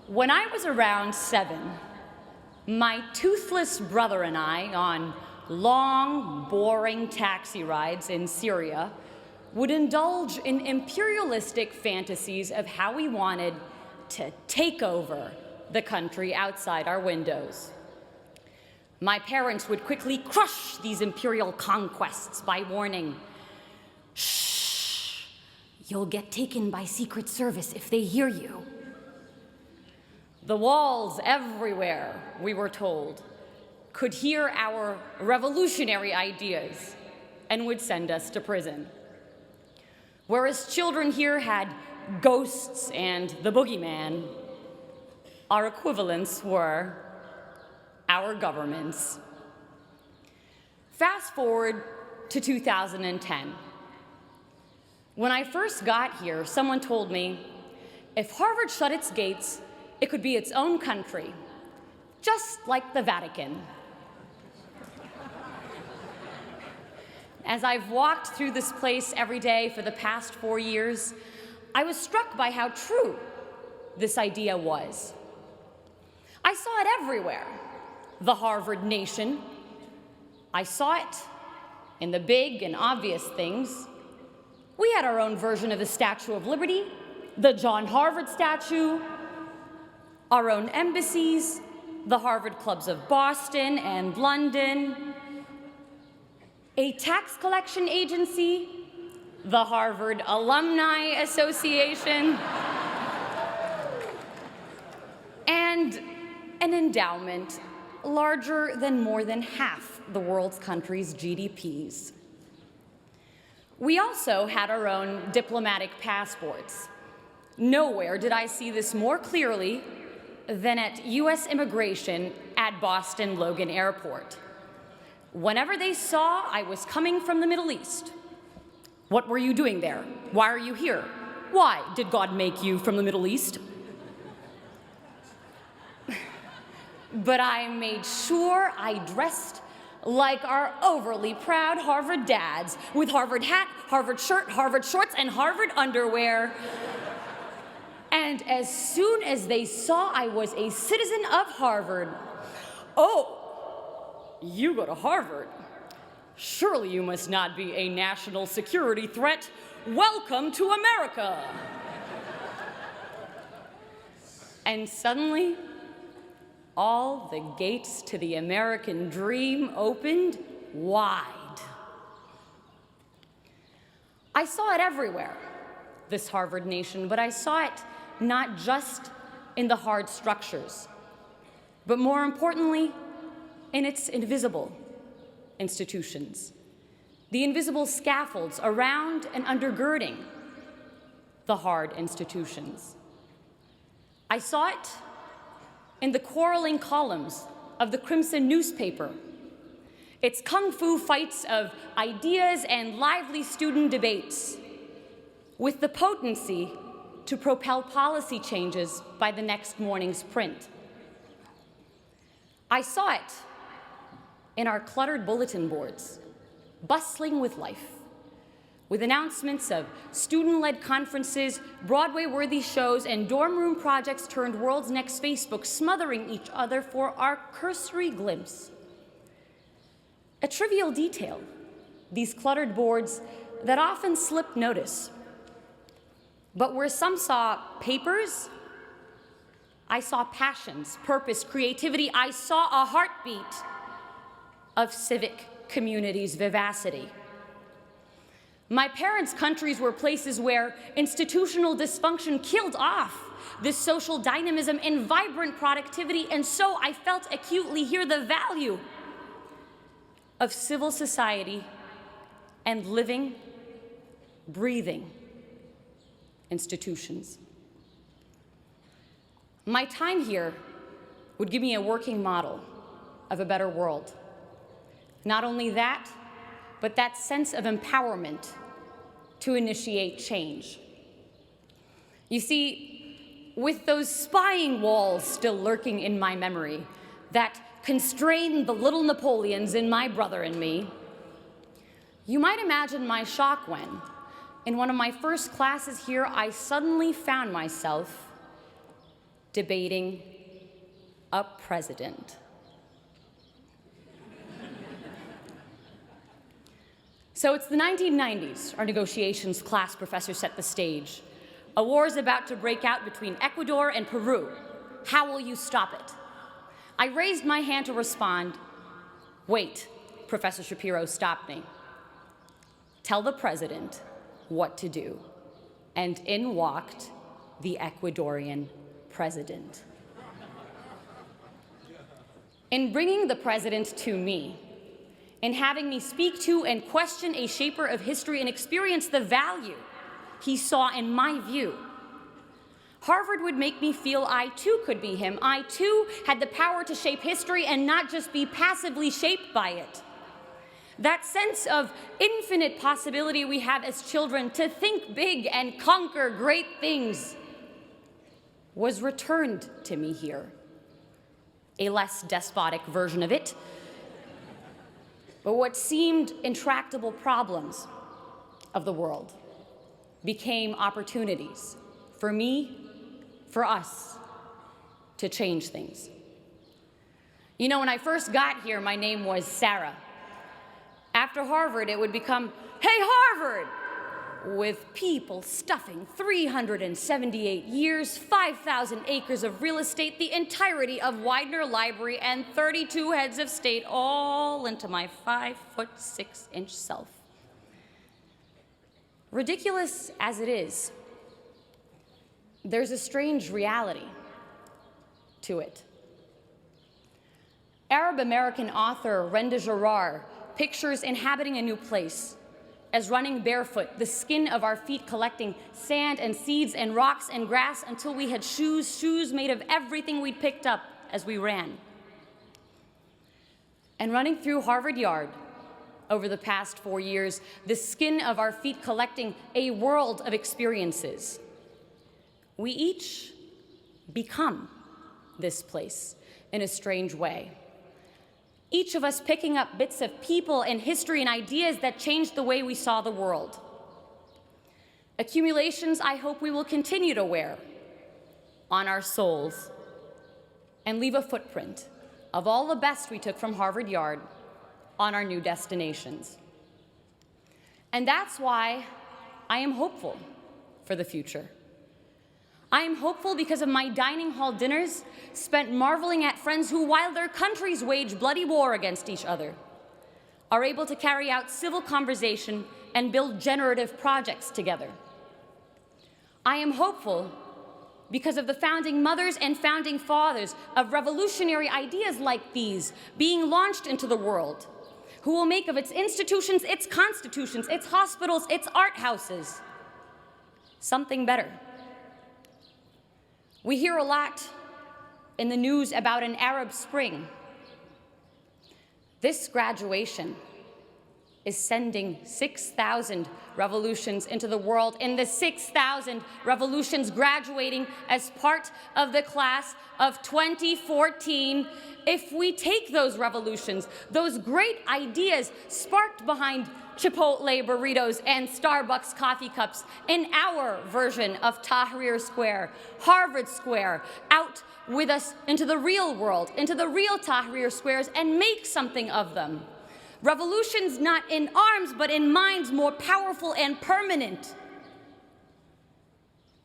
When I was around 7, my toothless brother and I, on long, boring taxi rides in Syria, would indulge in imperialistic fantasies of how we wanted to take over the country outside our windows. My parents would quickly crush these imperial conquests by warning, "Shh, you'll get taken by Secret Service if they hear you." The walls everywhere, we were told, could hear our revolutionary ideas and would send us to prison. Whereas children here had ghosts and the boogeyman, our equivalents were our governments. Fast forward to 2010. When I first got here, someone told me, if Harvard shut its gates, it could be its own country, just like the Vatican. As I've walked through this place every day for the past 4 years, I was struck by how true this idea was. I saw it everywhere. The Harvard nation. I saw it in the big and obvious things. We had our own version of the Statue of Liberty, the John Harvard statue, our own embassies, the Harvard clubs of Boston and London, a tax collection agency, the Harvard Alumni Association, and an endowment larger than more than half the world's countries' GDPs. We also had our own diplomatic passports. Nowhere did I see this more clearly than at US Immigration at Boston Logan Airport. Whenever they saw I was coming from the Middle East, "What were you doing there? Why are you here? Why did God make you from the Middle East?" But I made sure I dressed like our overly proud Harvard dads, with Harvard hat, Harvard shirt, Harvard shorts, and Harvard underwear. And as soon as they saw I was a citizen of Harvard, "Oh, you go to Harvard? Surely you must not be a national security threat. Welcome to America." And suddenly, all the gates to the American dream opened wide. I saw it everywhere, this Harvard nation, but I saw it not just in the hard structures, but more importantly, in its invisible institutions, the invisible scaffolds around and undergirding the hard institutions. I saw it in the quarreling columns of the Crimson newspaper, its kung fu fights of ideas and lively student debates, with the potency to propel policy changes by the next morning's print. I saw it in our cluttered bulletin boards, bustling with life, with announcements of student-led conferences, Broadway-worthy shows, and dorm room projects turned world's next Facebook, smothering each other for our cursory glimpse. A trivial detail, these cluttered boards that often slipped notice. But where some saw papers, I saw passions, purpose, creativity. I saw a heartbeat of civic community's vivacity. My parents' countries were places where institutional dysfunction killed off this social dynamism and vibrant productivity, and so I felt acutely here the value of civil society and living, breathing institutions. My time here would give me a working model of a better world. Not only that, but that sense of empowerment to initiate change. You see, with those spying walls still lurking in my memory that constrained the little Napoleons in my brother and me, you might imagine my shock when, in one of my first classes here, I suddenly found myself debating a president. So it's the 1990s. Our negotiations class professor set the stage. A war is about to break out between Ecuador and Peru. How will you stop it? I raised my hand to respond. Wait, Professor Shapiro stopped me. Tell the president what to do. And in walked the Ecuadorian president. In bringing the president to me, in having me speak to and question a shaper of history and experience the value he saw in my view, Harvard would make me feel I too could be him. I too had the power to shape history and not just be passively shaped by it. That sense of infinite possibility we have as children to think big and conquer great things was returned to me here. A less despotic version of it. But what seemed intractable problems of the world became opportunities for me, for us, to change things. You know, when I first got here, my name was Sarah. After Harvard, it would become, hey, Harvard! With people stuffing 378 years, 5,000 acres of real estate, the entirety of Widener Library, and 32 heads of state all into my 5'6" self. Ridiculous as it is, there's a strange reality to it. Arab-American author Renda Jarrar pictures inhabiting a new place as running barefoot, the skin of our feet collecting sand and seeds and rocks and grass until we had shoes made of everything we'd picked up as we ran. And running through Harvard Yard over the past 4 years, the skin of our feet collecting a world of experiences. We each become this place in a strange way. Each of us picking up bits of people and history and ideas that changed the way we saw the world. Accumulations I hope we will continue to wear on our souls and leave a footprint of all the best we took from Harvard Yard on our new destinations. And that's why I am hopeful for the future. I am hopeful because of my dining hall dinners spent marveling at friends who, while their countries wage bloody war against each other, are able to carry out civil conversation and build generative projects together. I am hopeful because of the founding mothers and founding fathers of revolutionary ideas like these being launched into the world, who will make of its institutions, its constitutions, its hospitals, its art houses, something better. We hear a lot in the news about an Arab Spring. This graduation is sending 6,000 revolutions into the world, and the 6,000 revolutions graduating as part of the class of 2014. If we take those revolutions, those great ideas sparked behind Chipotle burritos and Starbucks coffee cups in our version of Tahrir Square, Harvard Square, out with us into the real world, into the real Tahrir Squares, and make something of them. Revolutions not in arms, but in minds, more powerful and permanent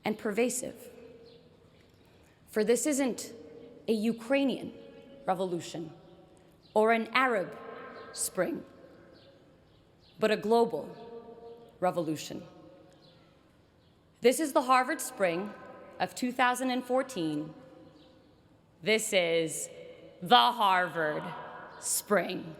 and pervasive. For this isn't a Ukrainian revolution or an Arab Spring, but a global revolution. This is the Harvard Spring of 2014. This is the Harvard Spring.